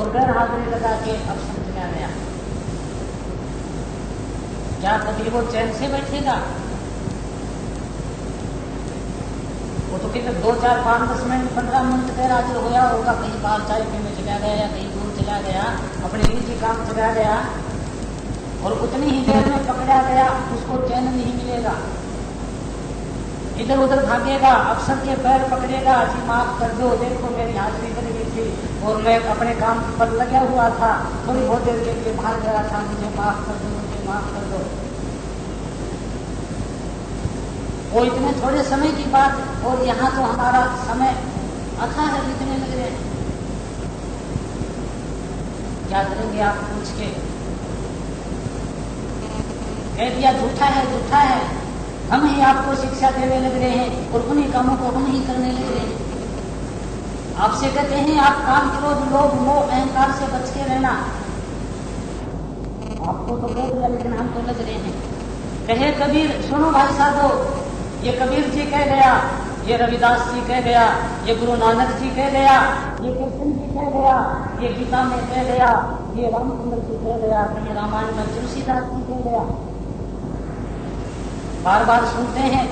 और गैर हाजिरी लगा के अवसर चला गया। क्या कभी वो चैन से बैठेगा? वो तो कितने 2, 4, 5, 10 मिनट 15 मिनट गैर हाजिर होया होगा, कहीं बाहर चाय पीने चला गया या कहीं दूर चला गया, अपने निजी काम चला गया, और उतनी ही देर में पकड़ा गया, उसको चैन नहीं मिलेगा। इधर उधर भागेगा, अफसर के पैर पकड़ेगा, जी माफ कर दो, देखो मेरी हाजिरी बन गई थी और मैं अपने काम पर लगा हुआ था, थोड़ी बहुत देर के लिए बाहर गया था, मुझे माफ कर दो, मुझे माफ कर दो। वो इतने थोड़े समय की बात, और यहाँ तो हमारा समय अथाह है, बीतने लग रहे हैं। क्या करेंगे आप पूछ के? कह दिया झूठा है, झूठा है, हम ही आपको शिक्षा देने लग रहे हैं और उन्हीं कामों को हम ही करने लग रहे हैं। आपसे कहते हैं आप काम क्रोध लोभ मोह अहंकार से बच के रहना। आपको तो कह दिया, लेकिन हम तो लग रहे हैं। कहे कबीर, सुनो भाई साधो, ये कबीर जी कह गया, ये रविदास जी कह गया, ये गुरु नानक जी कह गया, ये कृष्ण जी कह गया, ये गीता में कह गया, ये रामचंद्र जी कह गया, ये रामायण में तुलसीदास जी कह गया। बार बार सुनते हैं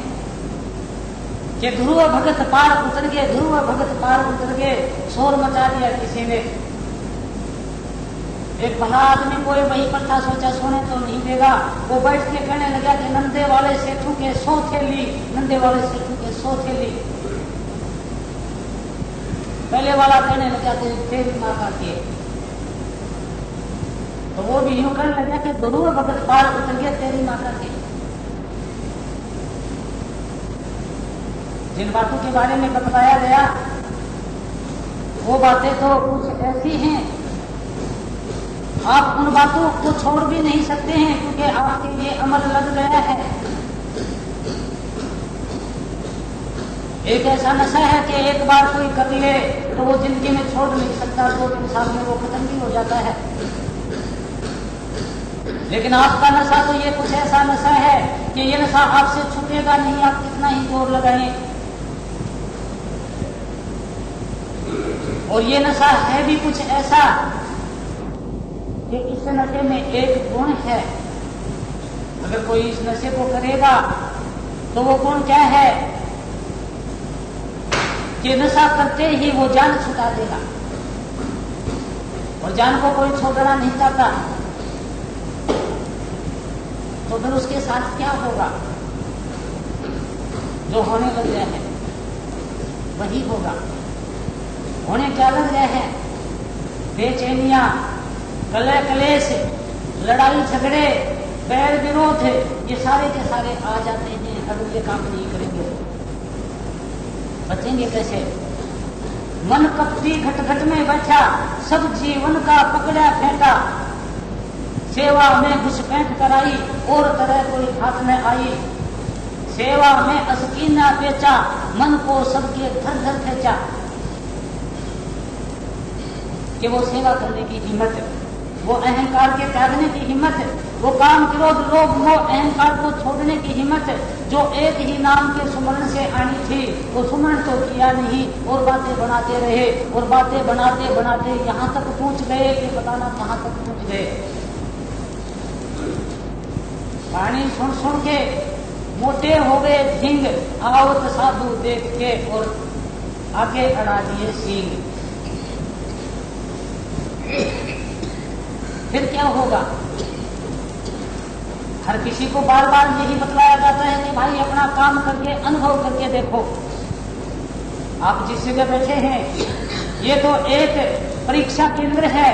कि ध्रुव भगत पार उतर गए, ध्रुव भगत पार उतर गए, शोर मचा दिया किसी ने। एक भला आदमी कोई वही पर था, सोचा सोने तो नहीं देगा, वो बैठ के कहने लगा कि नंदे वाले सेठू के 100 थैली, नंदे वाले सेठू के 100 थैली। पहले वाला कहने लगा कि तेरी माँ का के, तो वो भी यूं कहने लगा कि ध्रुव भगत पार उतर गया, तेरी माँ का के। जिन बातों के बारे में बताया गया वो बातें तो कुछ ऐसी हैं, आप उन बातों को छोड़ भी नहीं सकते हैं, क्योंकि आपके लिए अमल लग गया है। एक ऐसा नशा है कि एक बार कोई कर ले तो वो जिंदगी में छोड़ नहीं सकता, 2-3 साल में वो खत्म भी हो जाता है। लेकिन आपका नशा तो ये कुछ ऐसा नशा है कि ये नशा आपसे छूटेगा नहीं, आप कितना ही जोर लगाएं। और ये नशा है भी कुछ ऐसा कि इस नशे में एक गुण है, अगर कोई इस नशे को करेगा तो वो गुण क्या है कि नशा करते ही वो जान छुटा देगा, और जान को कोई छोड़ना नहीं चाहता। तो फिर उसके साथ क्या होगा? जो होने लग गया है वही होगा। होने क्या लग रहे हैं? बेचैनियां, कलह कलेश, लड़ाई झगड़े, बैर विरोध, ये सारे के सारे आ जाते हैं। अगर ये काम नहीं करेंगे बचेंगे कैसे? मन कपटी घट घट में बैठा, सब जीवन का पकड़ा फेंटा, सेवा में घुसपैठ कराई और तरह कोई हाथ में आई, सेवा में असकीना बेचा, मन को सबके घर घर खेचा। कि वो सेवा करने की हिम्मत, वो अहंकार के त्यागने की हिम्मत, वो काम क्रोध लोभ मोह अहंकार को छोड़ने की हिम्मत, जो एक ही नाम के सुमरण से आनी थी, वो सुमरण तो किया नहीं और बातें बनाते रहे, और बातें बनाते बनाते यहाँ तक पहुंच गए कि बताना कहाँ तक पहुंच गए। कहानी सुन सुन के मोटे हो गए झिंग, आवत साधु देख के और आगे अड़ा दिए सींग। फिर क्या होगा? हर किसी को बार बार यही बतलाया जाता है कि भाई अपना काम करके अनुभव करके देखो। आप जिस जगह बैठे हैं ये तो एक परीक्षा केंद्र है,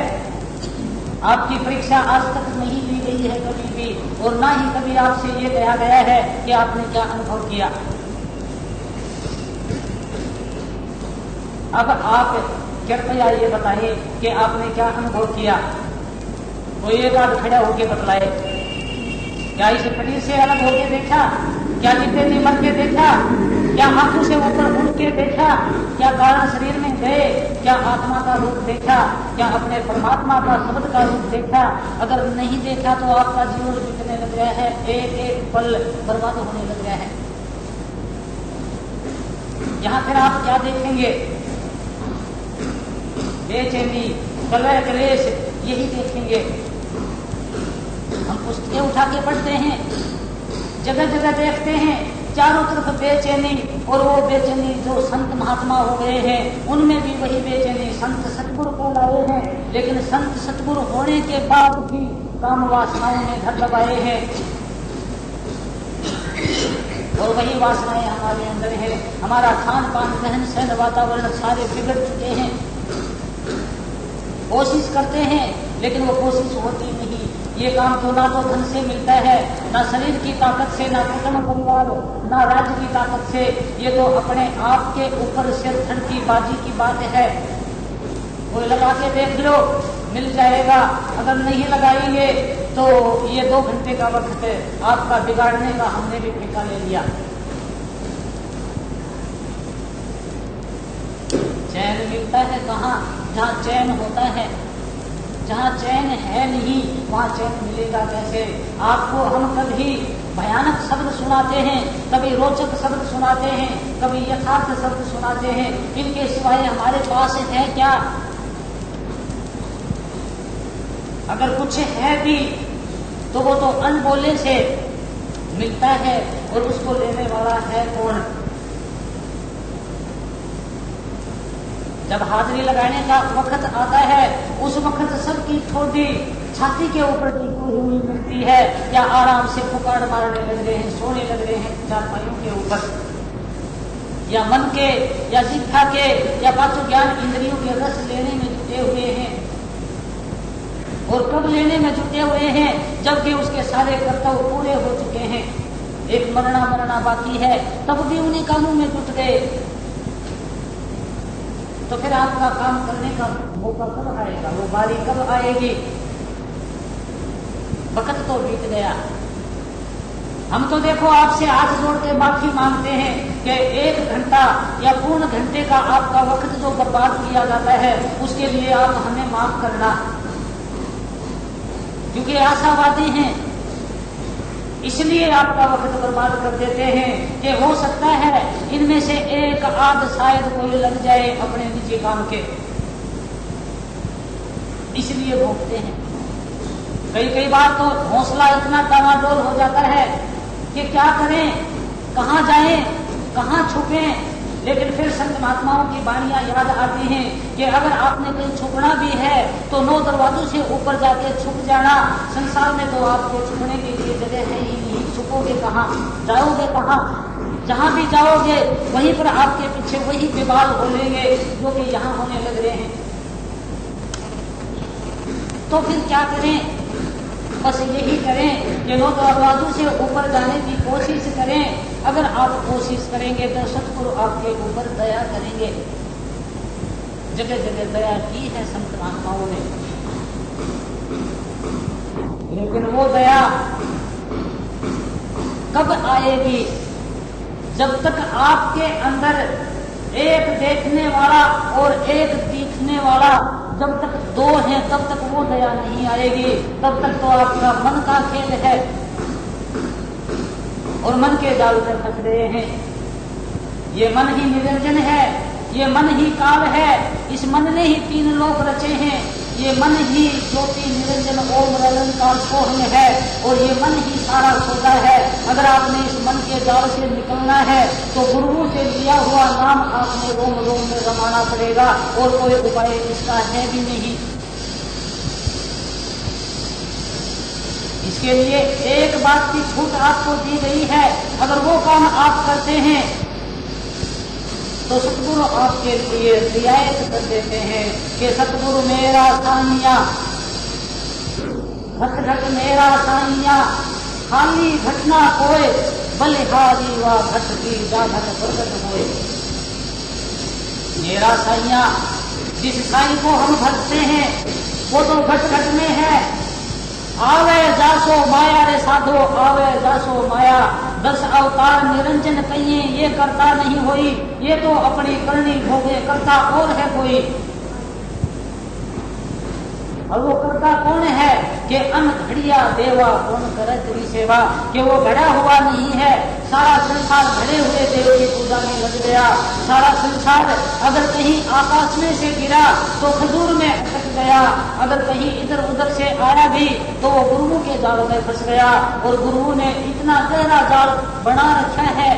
आपकी परीक्षा आज तक नहीं ली गई है कभी भी, और ना ही कभी आपसे ये कहा गया है कि आपने क्या अनुभव किया। अब आप कृपया ये बताइए कि आपने क्या अनुभव किया। कोई एक बार खड़ा होके बतलाए, क्या इस शरीर से अलग होके देखा? क्या जितने जी मर के देखा? क्या आंखों से ऊपर उठ के देखा? क्या कारण शरीर में गए? क्या आत्मा का रूप देखा? क्या अपने परमात्मा का शब्द का रूप देखा? अगर नहीं देखा तो आपका जीवन बीतने लग गया है, एक एक पल बर्बाद होने लग गया है। यहाँ फिर आप क्या देखेंगे? बेचैनी, कलह क्लेश यही देखेंगे। हम पुस्तकें उठा के पढ़ते हैं, जगह जगह देखते हैं, चारों तरफ बेचैनी, और वो बेचैनी जो संत महात्मा हो गए हैं उनमें भी वही बेचैनी। संत सतगुरु कहलाए हैं, लेकिन संत सतगुरु होने के बाद भी काम वासनाओं में घर दबाए हैं, और वही वासनाएं हमारे अंदर है। हमारा खान पान रहन सहन वातावरण सारे बिगड़ चुके हैं। कोशिश करते हैं लेकिन वो कोशिश होती नहीं। ये काम तो ना तो धन से मिलता है, ना शरीर की ताकत से, ना कुटुंब परिवार, ना राज्य की ताकत से। ये तो अपने आप के ऊपर सिर धड़ की बाजी की बात है। कोई लगा के देख लो, मिल जाएगा। अगर नहीं लगाएंगे तो ये 2 घंटे का वक्त है आपका बिगाड़ने का, हमने भी ठेका ले लिया। चैन मिलता है कहाँ? जहाँ चैन होता है। जहाँ चैन है नहीं वहाँ चैन मिलेगा कैसे? आपको हम कभी भयानक शब्द सुनाते हैं, कभी रोचक शब्द सुनाते हैं, कभी यथार्थ शब्द सुनाते हैं। इनके सिवाय हमारे पास है क्या? अगर कुछ है भी तो वो तो अनबोले से मिलता है, और उसको लेने वाला है कौन? जब हाजिरी लगाने का वक्त आता है उस वक्त सबकी ठोडी छाती के ऊपर टिकी हुई मिलती है, या आराम से पुकार मारने लग रहे हैं, सोने लग रहे हैं चारपाइयों के ऊपर, या मन के, या जिह्वा के, या पांचों ज्ञान इंद्रियों के रस लेने में जुटे हुए हैं। और कब लेने में जुटे हुए हैं? जबकि उसके सारे कर्तव्य पूरे हो चुके हैं, एक मरना बाकी है, तब भी उन्हीं कामों में जुट गए। तो फिर आपका काम करने का मौका कब आएगा? वो बारी कब आएगी? वक्त तो बीत गया। हम तो देखो आपसे हाथ जोड़ के माफी मांगते हैं कि 1 घंटा या पूर्ण घंटे का आपका वक्त जो बर्बाद किया जाता है उसके लिए आप हमें माफ करना, क्योंकि आशावादी हैं, इसलिए आपका वक्त बर्बाद कर देते हैं कि हो सकता है इनमें से एक आध शायद कोई लग जाए अपने निजी काम के, इसलिए भोगते हैं। कई बार तो हौसला इतना डामाडोल हो जाता है कि क्या करें, कहाँ जाएं, कहाँ छुपें। लेकिन फिर संत महात्माओं की वाणियां याद आती हैं कि अगर आपने कहीं छुपना भी है तो 9 दरवाजों से ऊपर जाके छुप जाना। संसार में तो आपको छुपने के लिए जगह है ही नहीं, छुपोगे कहाँ, जाओगे कहाँ? जहाँ भी जाओगे वहीं पर आपके पीछे वही विवाद बोलेंगे जो कि यहाँ होने लग रहे हैं। तो फिर क्या करें? बस यही करें कि 9 दरवाजों से ऊपर जाने की कोशिश करें। अगर आप कोशिश करेंगे तो सतगुरु आपके ऊपर दया करेंगे। जगह जगह दया की है संत महात्माओं ने, लेकिन वो दया कब आएगी? जब तक आपके अंदर एक देखने वाला और एक दिखने वाला जब तक 2 हैं तब तक वो दया नहीं आएगी। तब तक तो आपका मन का खेल है और मन के जाल में फंस रहे हैं। ये मन ही निरंजन है, ये मन ही काल है, इस मन ने ही 3 लोक रचे हैं। ये मन ही ज्योति निरंजन ओम निरंकार सोहम है, और ये मन ही सारा सौदा है। अगर आपने इस मन के जाल से निकलना है तो गुरुओं से लिया हुआ नाम आपने रोम रोम में रमाना पड़ेगा, और कोई उपाय इसका है भी नहीं। इसके लिए एक बात की छूट आपको दी गई है, अगर वो काम आप करते हैं तो सतगुरु आपके लिए रियायत कर देते हैं कि सतगुरु मेरा सानिया, घट घट मेरा सानिया, खाली घटना कोय, बलिहारी व घट की जाघट प्रकट होए। मेरा साइया, जिस साई को हम भजते हैं वो तो घट घट में है। आवे जासो माया रे साधो, आवे जासो माया, 10 अवतार निरंजन कहिए ये करता नहीं होई, ये तो अपनी करनी भोगे, करता और है कोई। और वो करता कौन है? कि अन घड़िया देवा कौन करे तेरी सेवा, कि वो घड़ा हुआ नहीं है, सारा संसार घड़े हुए देव की पूजा में लग गया। सारा संसार अगर कहीं आकाश में से गिरा तो खजूर में अटक गया, अगर कहीं इधर उधर से आया भी तो वो गुरुओं के जाल में फंस गया। और गुरुओं ने इतना गहरा जाल बना रखा है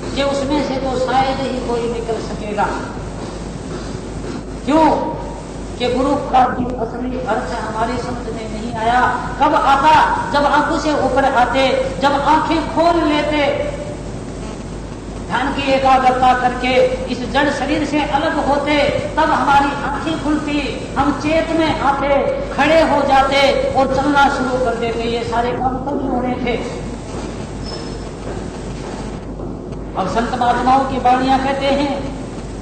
कि उसमें से तो शायद ही कोई निकल सकेगा। क्यों? कि गुरु का भी असली अर्थ हमारी समझ में नहीं आया। कब आता? जब आंखों से ऊपर आते, जब आंखें खोल लेते, ध्यान की एकाग्रता करके इस जड़ शरीर से अलग होते, तब हमारी आंखें खुलती, हम चेत में आते, खड़े हो जाते और चलना शुरू कर देते। ये सारे काम तभी होने थे। अब संत महात्माओं की वाणियां कहते हैं,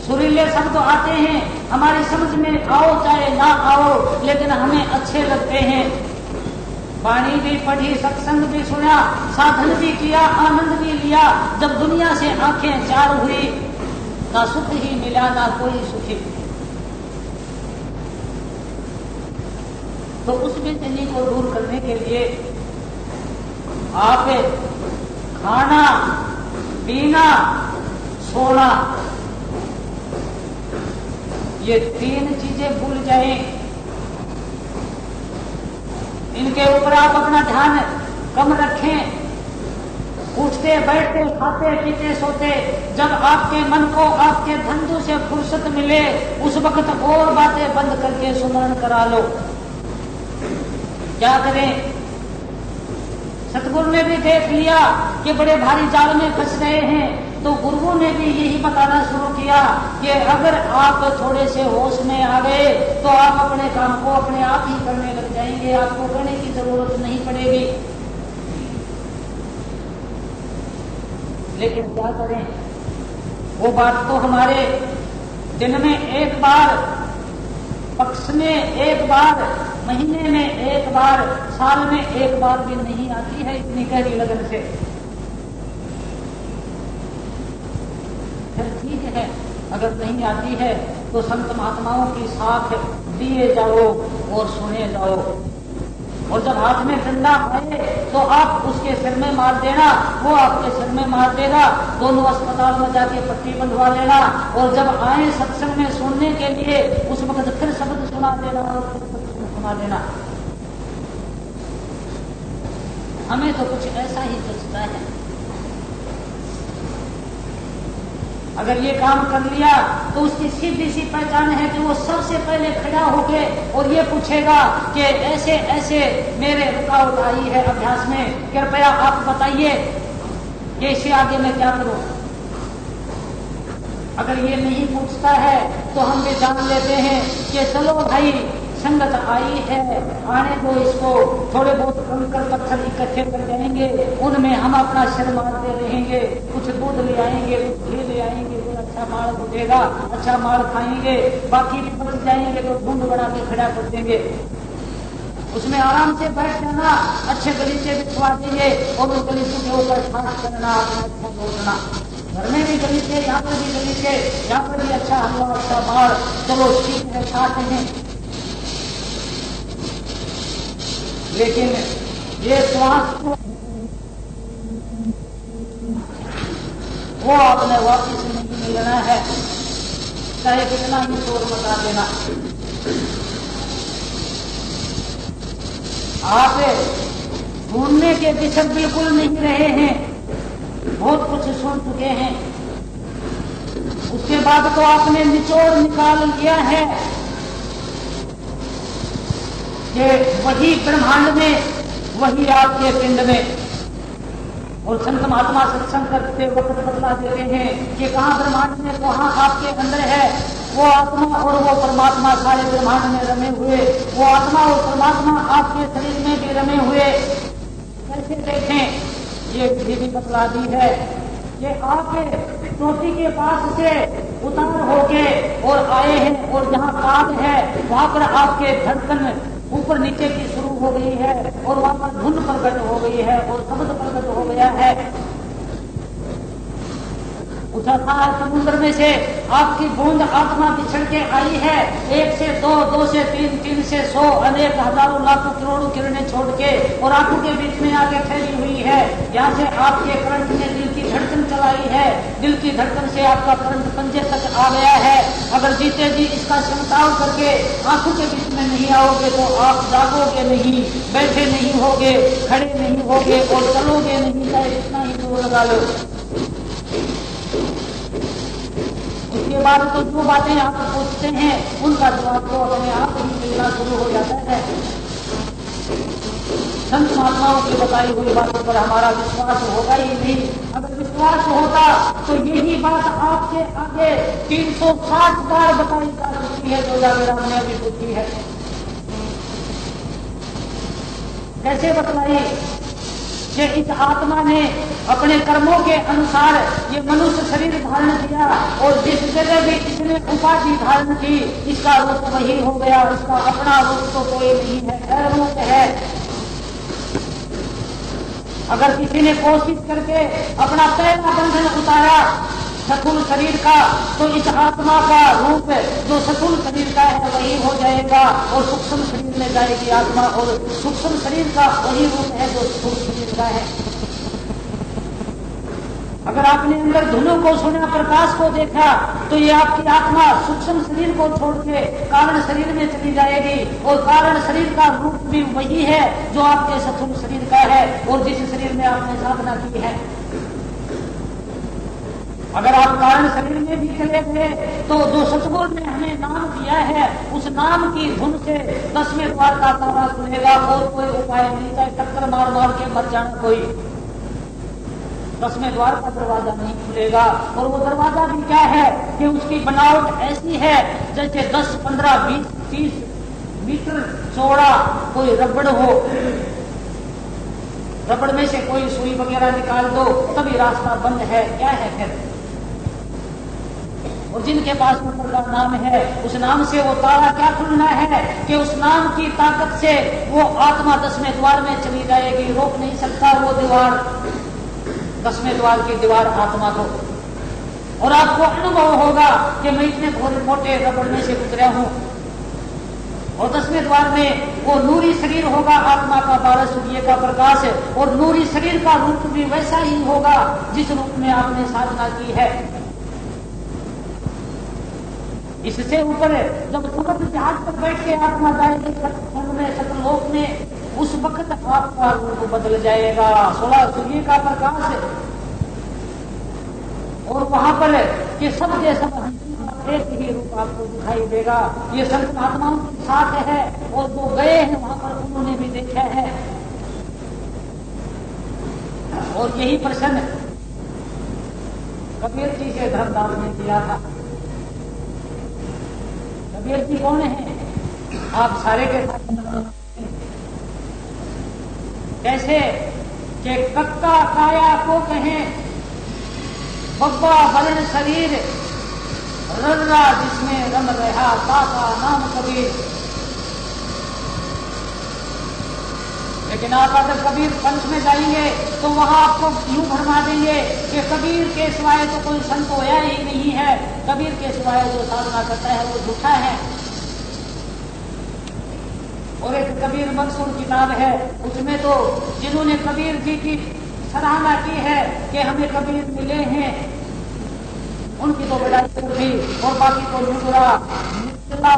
सुरीले शब्द आते हैं, हमारी समझ में आओ चाहे ना आओ, लेकिन हमें अच्छे लगते हैं। वाणी भी पढ़ी, सत्संग भी सुना, साधन भी किया, आनंद भी लिया। जब दुनिया से आंखें चार हुई, ना सुख ही मिला ना कोई सुखी। तो उस बेचैनी को दूर करने के लिए आप खाना पीना सोना ये तीन चीजें भूल जाएं। इनके ऊपर आप अपना ध्यान कम रखें। उठते बैठते खाते पीते सोते, जब आपके मन को आपके धंधों से फुर्सत मिले उस वक्त और बातें बंद करके सुमरण करा लो। क्या करें? सतगुरु ने भी देख लिया कि बड़े भारी जाल में फंस रहे हैं, तो गुरुओं ने भी यही बताना शुरू किया कि अगर आप थोड़े से होश में आ गए तो आप अपने काम को अपने आप ही करने लग जाएंगे, आपको करने की जरूरत नहीं पड़ेगी। लेकिन क्या करें? वो बात तो हमारे दिन में एक बार, पक्ष में एक बार, महीने में एक बार, साल में एक बार भी नहीं आती है इतनी गहरी लगन से। फिर ठीक है, अगर नहीं आती है तो संत महात्माओं की साथ दिए जाओ और सुने जाओ। और जब हाथ में डंडा आए तो आप उसके सिर में मार देना, वो आपके सिर में मार देगा। दोनों अस्पताल में जाके पट्टी बंधवा लेना, और जब आए सत्संग में सुनने के लिए उस वक्त फिर शब्द सुना देना और फिर सत्संग सुना देना। हमें तो कुछ ऐसा ही सोचता है। अगर ये काम कर लिया तो उसकी सीधी सी पहचान है कि वो सबसे पहले खड़ा होके और ये पूछेगा कि ऐसे ऐसे मेरे रुकावट आई है अभ्यास में, कृपया आप बताइए कि इससे आगे मैं क्या करूं। अगर ये नहीं पूछता है तो हम भी जान लेते हैं कि चलो भाई संगत आई है, आने दो इसको। थोड़े बहुत कंकड़ पत्थर इकट्ठे कर जाएंगे, उनमें हम अपना सिर मारते रहेंगे। कुछ दूध ले आएंगे, कुछ घी ले आएंगे, कुछ अच्छा माल उठेगा, अच्छा माल खाएंगे, बाकी भी बच जाएंगे तो ढूंढ बना के खड़ा कर देंगे। उसमें आराम से बैठ जाना, अच्छे गलीचे बिछवा देंगे और उस गलीचों के ऊपर ठाट करना, अपना अच्छा बोलना। घर में भी गलीचे, यहाँ पर भी गलीचे, यहाँ पर भी अच्छा हलवा, अच्छा माल, चलो ठीक है खाते हैं। लेकिन ये श्वास वो आपने वापिस नहीं मिलना है, चाहे कितना ही शोर मचा देना। आप ढूंढने के दिशा बिल्कुल नहीं रहे हैं, बहुत कुछ सुन चुके हैं। उसके बाद तो आपने निचोड़ निकाल लिया है कि वही ब्रह्मांड में, वही आपके पिंड में। और संत महात्मा सत्संग करते वक्त बतला देते हैं कि कहाँ ब्रह्मांड में, वहाँ आपके अंदर है वो आत्मा और वो परमात्मा सारे ब्रह्मांड में रमे हुए। वो आत्मा और परमात्मा आपके शरीर में भी रमे हुए। कैसे देखें? ये विधि भी बतला दी है कि आप चोटी के पास से उतार होके और आए हैं, और जहाँ काल है वहाँ पर आपके धड़कन ऊपर नीचे की शुरू हो गई है, और वहां पर धुन प्रकट हो गई है और शब्द प्रकट हो गया है। उठा था समुद्र में से आपकी बूंद आत्मा बिछड़ के आई है, 1 से 2, 2 से 3, 3 से 100, अनेक हजारों लाखों करोड़ों किरणें छोड़ के और आंखों के बीच में आगे ठहरी हुई है। यहाँ से आपके करंट ने दिल की धड़कन चलाई है, दिल की धड़कन से आपका करंट पंजे तक आ गया है। अगर जीते जी इसका छिड़काव करके आंखों के बीच में नहीं आओगे तो आप जागोगे नहीं, बैठे नहीं होगे, खड़े नहीं होगे और चलोगे नहीं, चाहे कितना ही जोर लगा लो। उसके बाद तो जो बातें आप पूछते हैं उनका जवाब तो अपने आप ही मिलना शुरू हो जाता है। संत महात्माओं की बताई हुई बातों पर हमारा विश्वास होगा ही नहीं। अगर विश्वास होता तो यही बात आपके आगे 360 बार बताई जा सकती है जो जागरण ने अभी पूछी है। कैसे बतलाई कि इस आत्मा ने अपने कर्मों के अनुसार ये मनुष्य शरीर धारण किया और जिस जगह भी इसने उपाधि धारण की इसका रूप वही हो गया, इसका अपना रूप तो कोई नहीं है, गैर रूप है। अगर किसी ने कोशिश करके अपना पहला बंधन उतारा स्थूल शरीर का तो इस आत्मा का रूप जो स्थूल शरीर का है वही हो जाएगा और सूक्ष्म शरीर में जाएगी आत्मा, और सूक्ष्म शरीर का वही रूप है जो स्थूल शरीर का है। अगर आपने अंदर धुनों को सुना, प्रकाश को देखा, तो ये आपकी आत्मा सूक्ष्म शरीर को छोड़ के कारण शरीर में चली जाएगी और कारण शरीर का रूप भी वही है जो आपके स्थूल शरीर का है और जिस शरीर में आपने साधना की है। अगर आप कारण शरीर में भी चले गए तो जो सतगुरु ने हमें नाम दिया है उस नाम की धुन से 10वें द्वार का ताला खुलेगा और कोई उपाय नहीं, चाहे टक्कर मार मार के मर जाना कोई, 10वें द्वार का दरवाजा नहीं खुलेगा। और वो दरवाजा भी क्या है कि उसकी बनावट ऐसी है जैसे 10, 15, 20, 30 मीटर चौड़ा कोई रबड़ हो, रबड़ में से कोई सुई वगैरह निकाल दो तभी रास्ता बंद है, क्या है फिर। और जिनके पास ऊपर का नाम है उस नाम से वो ताला क्या खुलना है कि उस नाम की ताकत से वो आत्मा 10वें द्वार में चली जाएगी, रोक नहीं सकता वो दीवार, 10वें द्वार की दीवार आत्मा को। और आपको अनुभव होगा कि मैं इतने थोड़े मोटे रबड़ में से गुजरा हूं। और 10वें द्वार में वो नूरी शरीर होगा आत्मा का, 12 सूर्य का प्रकाश, और नूरी शरीर का रूप भी वैसा ही होगा जिस रूप में आपने साधना की है। इससे ऊपर जब समुद्र जहाज पर बैठ के आत्मा जाएगी सत्संग में, सतलोक में, उस वक्त आपका रूप बदल जाएगा, 16 सूर्य का प्रकाश, और वहां पर ये सब के सब एक ही रूप आपको दिखाई देगा। ये संत महात्माओं के साथ है और जो गए हैं वहां पर उन्होंने भी देखा है। और यही प्रश्न कबीर जी से धर्मदास ने किया था। कबीर जी कौन है? आप सारे के साथ कैसे कि कक्का काया को कहें बब्बा वर्ण शरीर, रर्रा जिसमें रम रहा ताका नाम कबीर। लेकिन आप अगर कबीर पंथ में जाएंगे तो वहां आपको यूं भरमा देंगे कि कबीर के सिवाय तो कोई संत होया ही नहीं है, कबीर के सिवाय जो साधना करता है वो झूठा है। और एक कबीर मंसूर किताब है, उसमें तो जिन्होंने कबीर जी की सराहना की है कि हमें कबीर मिले हैं उनकी तो बड़ाई थी, और बाकी तो लुटरा, निचला,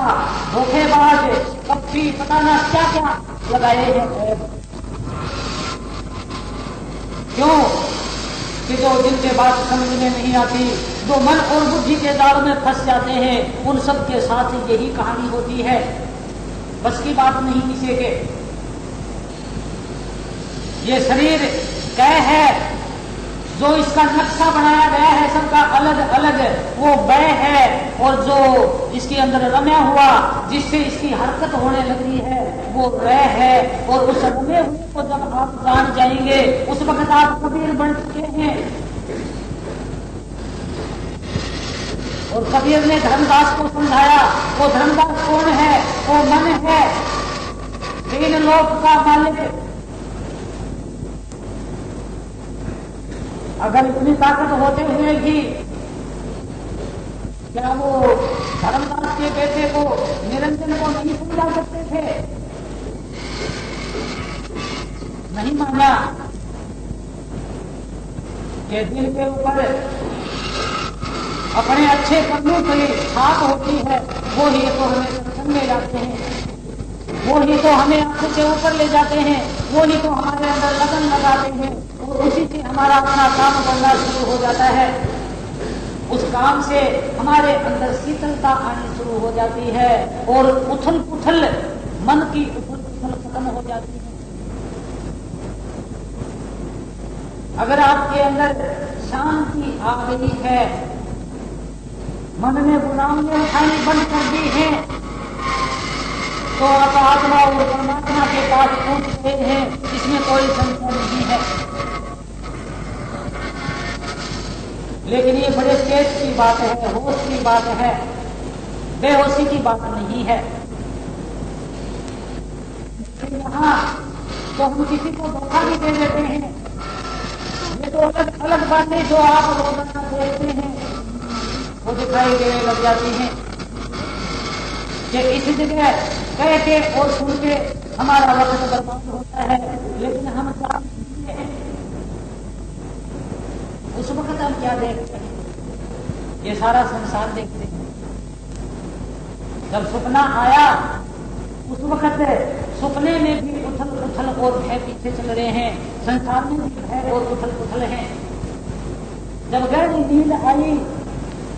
धोखेबाज, कपटी, पता ना क्या क्या लगाए हैं। क्यों कि जो जिनके बात समझ में नहीं आती, जो मन और बुद्धि के जाल में फंस जाते हैं, उन सब के साथ यही कहानी होती है। बस की बात नहीं किसी के। ये शरीर कह है जो इसका नक्शा बनाया गया है सबका अलग अलग, वो वह है, और जो इसके अंदर रम्या हुआ जिससे इसकी हरकत होने लग रही है वो वह है। और उस रमे हुए को जब आप जान जाएंगे उस वक्त आप कबीर बन चुके हैं। और कबीर ने धर्मदास को समझाया, वो धर्मदास कौन है? वो मन है, 3 लोक का मालिक। अगर इतनी ताकत होते हुए भी क्या वो धर्मदास के बेटे को निरंजन को नहीं समझा सकते थे? नहीं माना कि दिल के ऊपर अपने अच्छे कर्मों की छाप होती है, वो ही तो हमें सत्संग ले जाते हैं, वो ही तो हमें आंखों से ऊपर ले जाते हैं, वो ही तो हमारे अंदर लगन लगाते हैं और उसी से हमारा अपना काम करना शुरू हो जाता है। उस काम से हमारे अंदर शीतलता आनी शुरू हो जाती है और उथल पुथल मन की उथल पुथल खत्म हो जाती है। अगर आपके अंदर शांति आ गई है, मन में गुलामियां उठानी बंद कर दी है, तो आप आत्मा और परमात्मा के पास पहुंच गए हैं, इसमें कोई संशय नहीं है। लेकिन ये बड़े तेज की बात है, होश की बात है, बेहोशी की बात नहीं है। यहाँ तो हम किसी को धोखा भी दे देते हैं। ये तो अलग अलग बातें जो आप रोजाना देखते हैं वो दिखाई देने लग जाती हैं कि इसी जगह कह के और सुन के हमारा वक्त बर्बाद होता है। लेकिन हम चाहते हैं उस वक्त हम क्या देखते हैं? ये सारा संसार देखते हैं। जब सपना आया उस वक्त सपने में भी उथल उथल और भय पीछे चल रहे हैं, संसार में भी भय और उथल पुथल है। जब गहरी नींद आई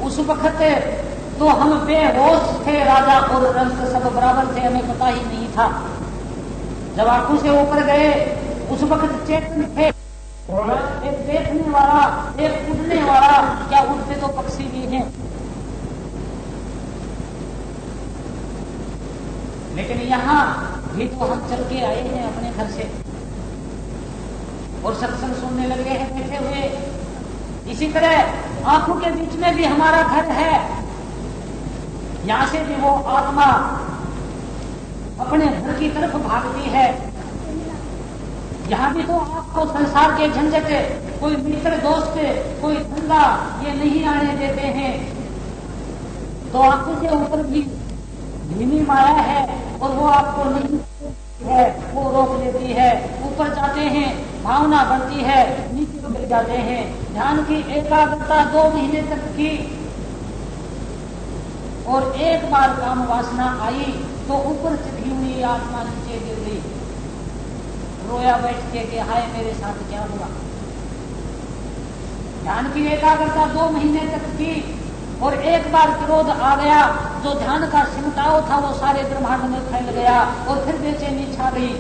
उस वक्त तो हम बेहोश थे, राजा और रंक सब बराबर थे, हमें पता ही नहीं था। जब आंखों से ऊपर गए उस वक्त चेतन थे, एक देखने वाला, एक उड़ने वाला, क्या उड़ते तो पक्षी भी हैं। लेकिन यहाँ भी तो हम चल के आए हैं अपने घर से और सत्संग सुनने लगे हैं बैठे हुए। इसी तरह आंखों के बीच में भी हमारा घर है। यहां से भी वो आत्मा अपने घर की तरफ भागती है। यहां भी तो आपको संसार के झंझट, कोई मित्र दोस्त, कोई धंधा ये नहीं आने देते हैं। तो आंखों से ऊपर भी धीमी माया है और वो आपको नहीं है, वो रोक देती है। ऊपर जाते हैं, भावना बढ़ती है, नीचे गिर जाते हैं। ध्यान की एकाग्रता 2 महीने तक की और एक बार काम वासना आई तो ऊपर चढ़ी हुई आत्मा नीचे गिर गई। रोया बैठ के कि हाय मेरे साथ क्या हुआ। ध्यान की एकाग्रता 2 महीने तक की और एक बार क्रोध आ गया, जो ध्यान का सिमटाव था वो सारे ब्रह्मांड में फैल गया और फिर बेचैनी छा गई।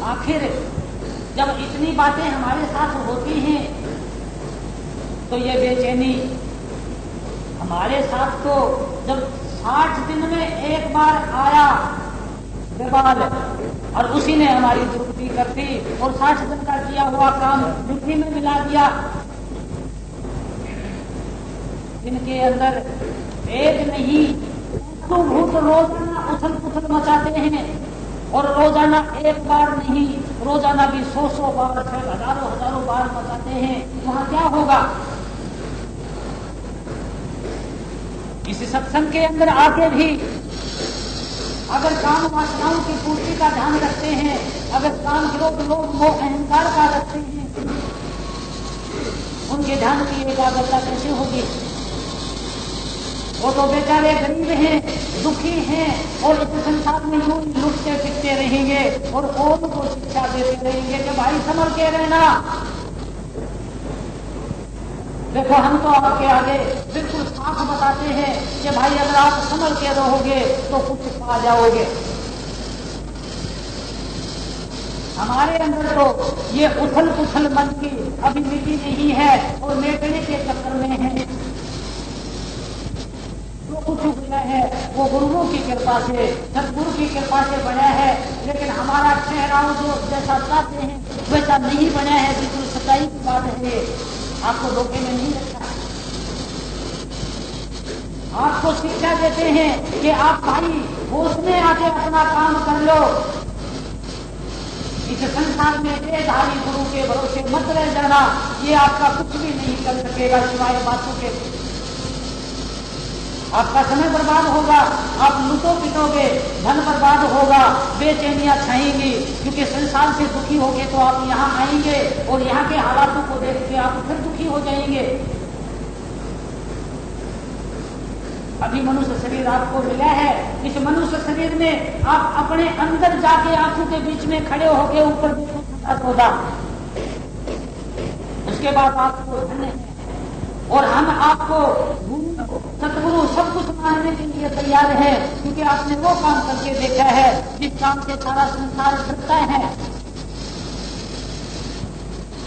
आखिर जब इतनी बातें हमारे साथ होती हैं तो ये बेचैनी हमारे साथ तो जब 60 दिन में एक बार आया विवाद और उसी ने हमारी दुरुपति कर दी और 60 दिन का किया हुआ काम मिट्टी में मिला दिया। इनके अंदर एक नहीं तो भूत रोजाना उथल पुथल मचाते हैं और रोजाना एक बार नहीं, रोजाना भी 100 बार, हजारों बार मचाते हैं। वहां क्या होगा? इस सत्संग के अंदर आके भी अगर काम वासनाओं की पूर्ति का ध्यान रखते हैं, अगर काम क्रोध लोभ मोह अहंकार का रखते हैं, उनके ध्यान की एकाग्रता कैसे होगी? वो तो बेचारे गरीब हैं, दुखी हैं और इस संसार में यूं लुटते फिरते रहेंगे और को शिक्षा देते रहेंगे कि भाई संभल के रहना। देखो हम तो आपके आगे बिल्कुल साफ बताते हैं कि भाई अगर आप संभल के रहोगे तो कुछ पा जाओगे। हमारे अंदर तो ये उथल पुथल मन की अभी मिट्टी नहीं है और मेटने के चक्कर में है। जो कुछ हुआ है वो गुरुओं की कृपा से, सदगुरु की कृपा से बना है। लेकिन हमारा ठहराव जो जैसा चाहते हैं वैसा नहीं बना है। बिल्कुल सच्चाई की बात है, आपको धोखे में नहीं रखा। आपको शिक्षा देते हैं कि आप भाई होश में आके अपना काम कर लो। इस संसार में देहधारी गुरु के भरोसे मत रह जाना, ये आपका कुछ भी नहीं कर सकेगा सिवाय बातों के। आपका समय बर्बाद होगा, आप लूटो पिटोगे, धन बर्बाद होगा, बेचैनियां छाएंगी, क्योंकि संसार से दुखी होगे तो आप यहाँ आएंगे और यहाँ के हालातों को देख के आप फिर दुखी हो जाएंगे। अभी मनुष्य शरीर आपको मिला है, इस मनुष्य शरीर में आप अपने अंदर जाके आंखों के बीच में खड़े होके ऊपर देखो सौदा, उसके बाद आपको धन्य है। और हम आपको सतगुरु सब कुछ मानने के लिए तैयार है, क्योंकि आपने वो काम करके देखा है जिस काम से सारा संसार डरता है।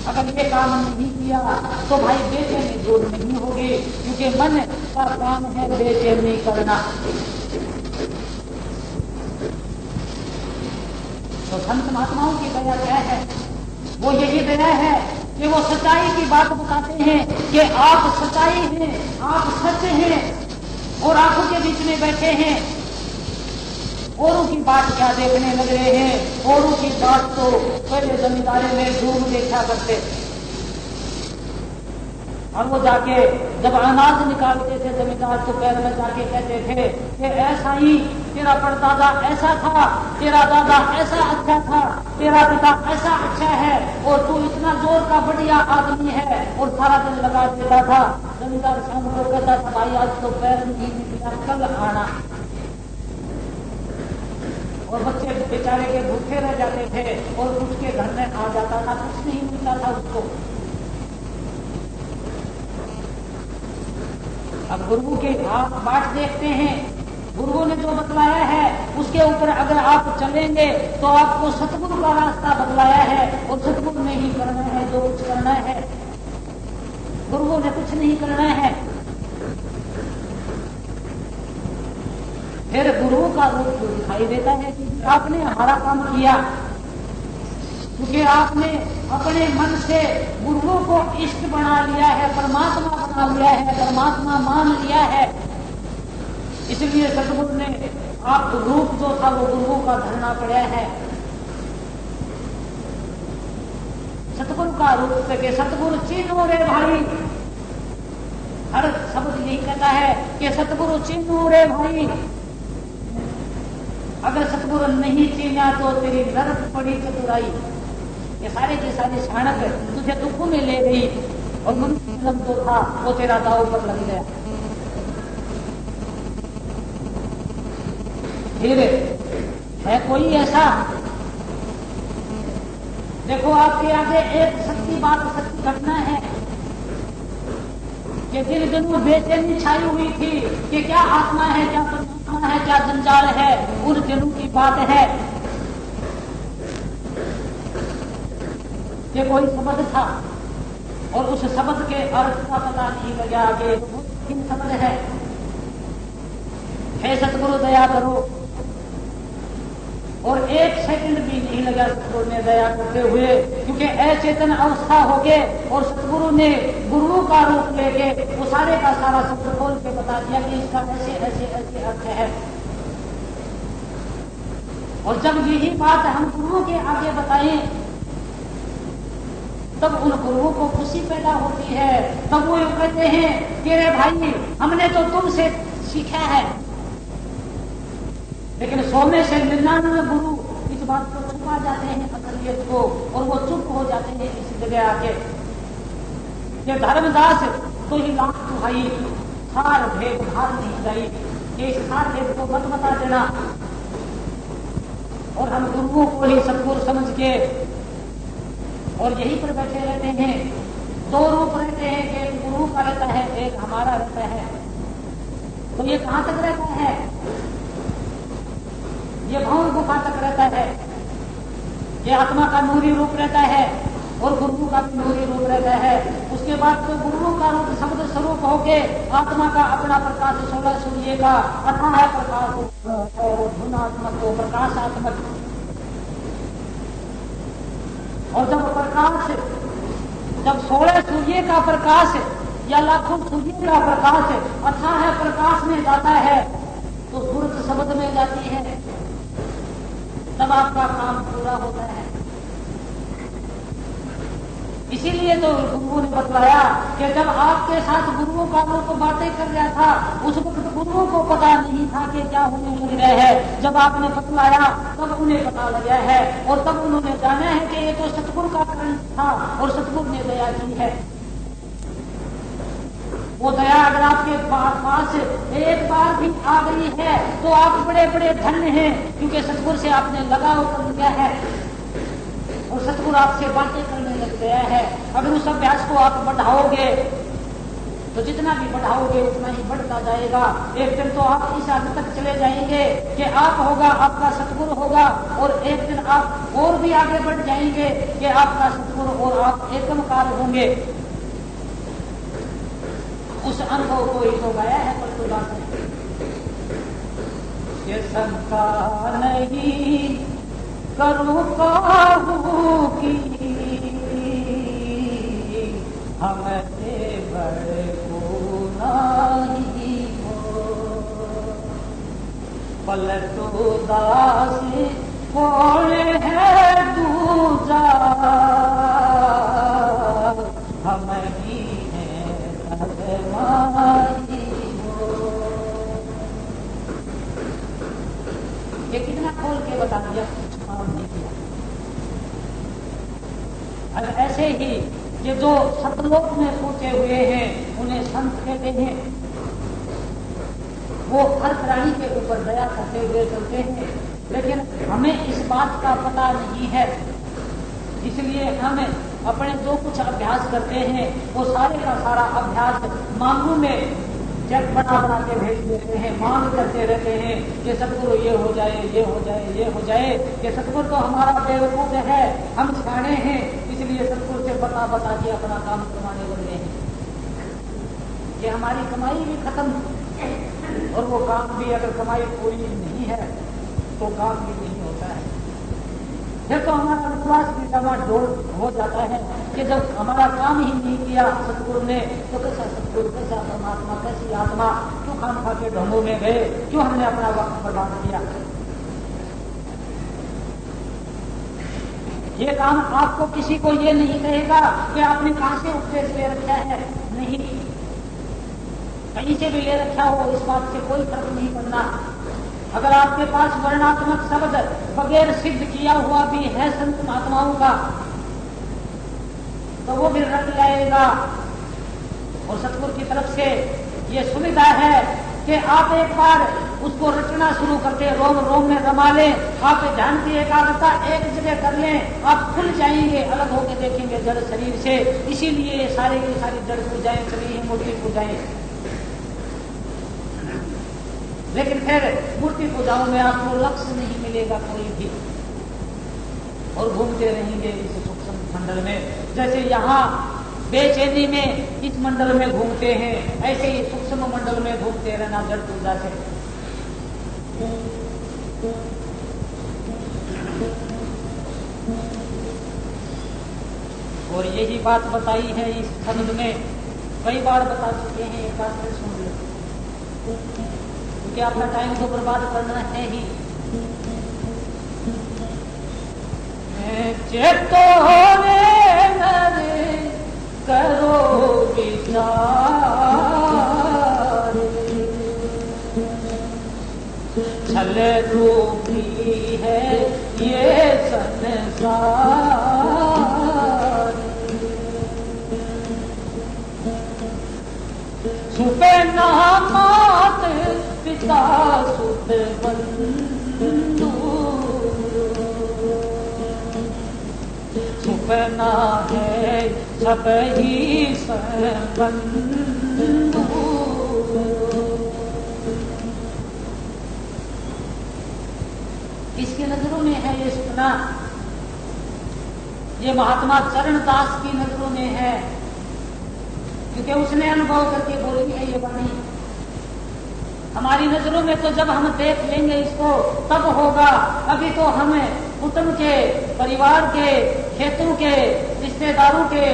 अगर ये काम नहीं किया तो भाई बेचैनी दूर नहीं होगी, क्योंकि मन का काम है बेचैनी करना। तो संत महात्माओं की दया क्या है? वो यही दया है कि वो सच्चाई की बात बताते हैं कि आप सच्चाई हैं, आप सच हैं, और आंखों के बीच में बैठे हैं। औरों की बात क्या देखने लग रहे हैं? औरों की बात तो पहले जमींदारी में डूब देखा करते, और वो जाके जब अनाज निकालते थे जमींदार तो पैर में जाके कहते थे कि ऐसा ही तेरा परदादा ऐसा था, तेरा दादा ऐसा अच्छा था, तेरा पिता ऐसा अच्छा है, और तू इतना जोर का बढ़िया आदमी है, और सारा दिन लगा देता था। जमींदार शाम को कहता था भाई आज तो पैर नहीं निकला, कल आना। और बच्चे बेचारे के भूखे रह जाते थे और उसके घर में आ जाता था, कुछ नहीं मिलता था उसको। अब गुरु के आप बात देखते हैं, गुरुओं ने जो बतलाया है उसके ऊपर अगर आप चलेंगे तो आपको सतगुरु का रास्ता बतलाया है, और सतगुरु ने ही करना है जो कुछ करना है, गुरुओं ने कुछ नहीं करना है। फिर गुरु का रूप जो दिखाई देता है कि आपने हमारा काम किया, क्योंकि आपने अपने मन से गुरुओं को इष्ट बना लिया है, परमात्मा बना लिया है, परमात्मा मान लिया है। इसलिए सतगुरु ने आप रूप जो था वो गुरुओं का धरना पड़ा है। सतगुरु का रूप के सतगुरु चिन्हो रे भाई, हर शब्द यही कहता है कि सतगुरु चिन्हो रे भाई। अगर सतगुरु नहीं चिन्हा तो तेरी नरक पड़ी चतुराई, ये सारे के सारे शाणक तुझे दुखों में ले गई, और मनुष्य जन्म जो था वो तेरा दाव पर लग गया। फिर है कोई ऐसा? देखो आपके आगे एक सच्ची बात, सच्ची घटना है कि जिन दिनों बेचैनी छाई हुई थी कि क्या आत्मा है, क्या परमात्मा है, क्या जंजाल है, उन दिनों की बात है। ये कोई शब्द था और उस शब्द के अर्थ का पता नहीं लगा कि किन शब्द है। हे सतगुरु दया करो, और एक सेकंड भी नहीं लगा सतगुरु ने दया करते हुए, क्योंकि अचेतन अवस्था हो गए और सतगुरु ने गुरु का रूप लेके वो सारे का सारा शब्द खोल के बता दिया कि इसका ऐसे ऐसे ऐसे अर्थ है। और जब यही बात हम गुरुओं के आगे बताएं तब उन गुरुओं को खुशी पैदा होती है। तब वो कहते हैं कि रे भाई हमने तो तुमसे सीखा है, लेकिन 100 में से 99 गुरु इस बात को छुपा जाते हैं असलियत को, और वो चुप हो जाते हैं इस जगह आके। ये धर्मदास तो ही लाख दुहाई, सार भेद भार नहीं गई, ये सार भेद को मत बता देना। और हम गुरुओं को ही सतगुरु समझ के और यहीं पर बैठे रहते हैं। 2 रूप रहते हैं, एक गुरु का रहता है, एक हमारा रहता है। तो ये कहां तक रहता है? ये भवन गुफा तक रहता है। ये आत्मा का नूरी रूप रहता है और गुरु का भी नूरी रूप रहता है। उसके बाद तो गुरु का रूप शब्द स्वरूप होके आत्मा का अपना प्रकाश 16 सूर्य का अथाह प्रकाश और धुनात्मक को प्रकाशात्मक। और जब 16 सूर्य का प्रकाश या लाखों सूर्य का प्रकाश अथाह प्रकाश में जाता है तो सूरत शब्द में जाती है, तब आपका काम पूरा होता है। इसीलिए तो गुरुओं ने बतलाया कि जब आपके साथ गुरुओं का लोग बातें कर रहा था उस वक्त गुरुओं को पता नहीं था कि क्या होने लग रहा है। जब आपने बतलाया तब उन्हें पता लगा है और तब उन्होंने जाना है कि ये तो सतगुरु का कारण था और सतगुरु ने दया की है। वो दया अगर आपके पास एक बार भी आ गई है तो आप बड़े बड़े धन्य हैं, क्योंकि सतगुरु से आपने लगाव कर लिया है और सतगुरु आपसे बातें करने लग गया है। अगर उस अभ्यास को आप बढ़ाओगे तो जितना भी बढ़ाओगे उतना ही बढ़ता जाएगा। एक दिन तो आप इस हद तक चले जाएंगे कि आप होगा आपका सतगुरु होगा और एक दिन आप और भी आगे बढ़ जाएंगे कि आपका सतगुरु और आप एकमकार होंगे। उस अनुभव को ही तो गाया है पलटूदास ने। ये शंका नहीं करूं काहू की हमसे बड़े को नहीं हो। पलटूदास कौन है दूजा हम ही ये कितना खोल के बता दिया, काम नहीं किया। और ऐसे ही ये जो सतलोक में सोचे हुए हैं उन्हें संत कहते हैं। वो हर प्राणी के ऊपर दया करते हुए चलते हैं, लेकिन हमें इस बात का पता नहीं है। इसलिए हम अपने जो कुछ अभ्यास करते हैं वो सारे का सारा अभ्यास मांगू में जब बना के भेज देते हैं, मांग करते रहते हैं कि सतगुरु ये हो जाए, ये हो जाए, ये हो जाए। कि सतगुरु तो हमारा बेवकूफ है, हम सिखाने हैं, इसलिए सतगुरु से बता के अपना काम करवाने लगे हैं। कि हमारी कमाई भी खत्म और वो काम भी अगर कमाई पूरी नहीं है तो काम भी नहीं होता है। फिर तो हमारा विश्वास भी डमाडोल हो जाता है कि जब हमारा काम ही नहीं किया सतगुरु ने तो कैसा सतगुरु, कैसा परमात्मा, कैसी आत्मा, क्यों खाम खा के ढोंगों में गए, क्यों हमने अपना वक्त बर्बाद किया। ये काम आपको किसी को ये नहीं कहेगा कि आपने कहां से उपदेश ले रखा है, नहीं, कहीं से भी ले रखा हो इस बात से कोई फर्क नहीं पड़ना। अगर आपके पास वर्णात्मक शब्द बगैर सिद्ध किया हुआ भी है संत महात्माओं का तो वो भी रट जाएगा। और सतगुरु की तरफ से ये सुविधा है कि आप एक बार उसको रटना शुरू करके रोम रोम में रमा लें। आप ध्यान की एकाग्रता एक जगह कर लें, आप खुल जाएंगे, अलग होकर देखेंगे जड़ शरीर से। इसीलिए सारे की सारी जड़ पूजाएं चली हैं, मूर्ति पूजाएं। लेकिन फिर मूर्ति पूजाओं में आपको लक्ष्य नहीं मिलेगा कोई भी और घूमते रहेंगे इस सूक्ष्म मंडल में। जैसे यहाँ बेचैनी में इस मंडल में घूमते हैं, ऐसे ही सूक्ष्म मंडल में घूमते रहना जड़ पूजा से। और यही बात बताई है इस खंड में, कई बार बता चुके हैं, एक बार फिर सुन लो क्योंकि अपना टाइम तो बर्बाद करना है ही। चेतो करो विचार छल रूपी है ये संसार। छुपे नामात पिता सुत बंधु, छुपना है सब ही संबंधु। किसकी नजरों में है ये सुपना? ये महात्मा चरणदास की नजरों में है, क्योंकि उसने अनुभव करके बोली है ये वाणी। हमारी नजरों में तो जब हम देख लेंगे इसको तब होगा। अभी तो हमें कुटुंब के, परिवार के, खेतों के, रिश्तेदारों के,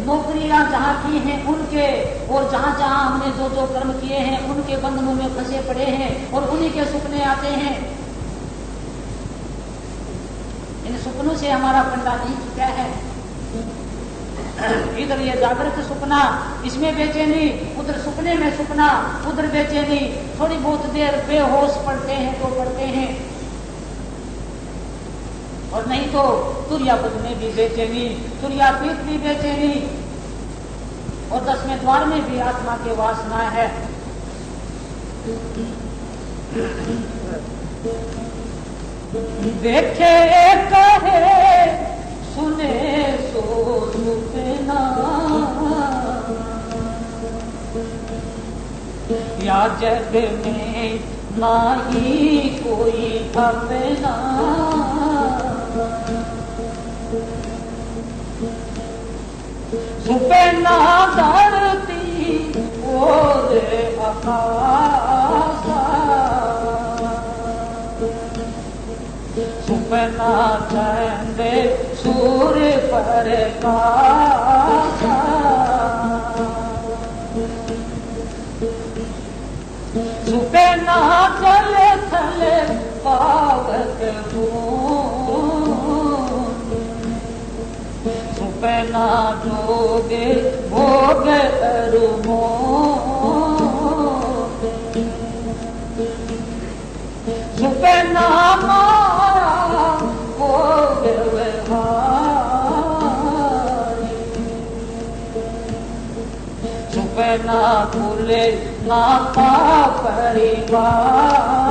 नौकरियां जहाँ की हैं उनके, और जहाँ जहाँ हमने जो जो कर्म किए हैं उनके बंधनों में फंसे पड़े हैं और उन्हीं के सपने आते हैं। इन सपनों से हमारा फंडा नहीं चुका है। इधर ये जागृत सपना, इसमें बेचैनी, उधर सपने में सपना, उधर बेचैनी, थोड़ी बहुत देर बेहोश पड़ते हैं तो पड़ते हैं, और नहीं तो तुर्यापद में भी बेचैनी, तुर्यापीठ भी बेचैनी, और 10वें द्वार में भी आत्मा की वासना है। देखे कहे सुने सो सुपना, या जग में नाही कोई अपना, सुपना धरती और आकाश, सुपना चंद सूर्य प्रकाश, सुपना जल थल पावक सुपना जोग भोग अरुमो, सुपना माया भोग व्यवहारी, सुपना कुल नाता परिवार,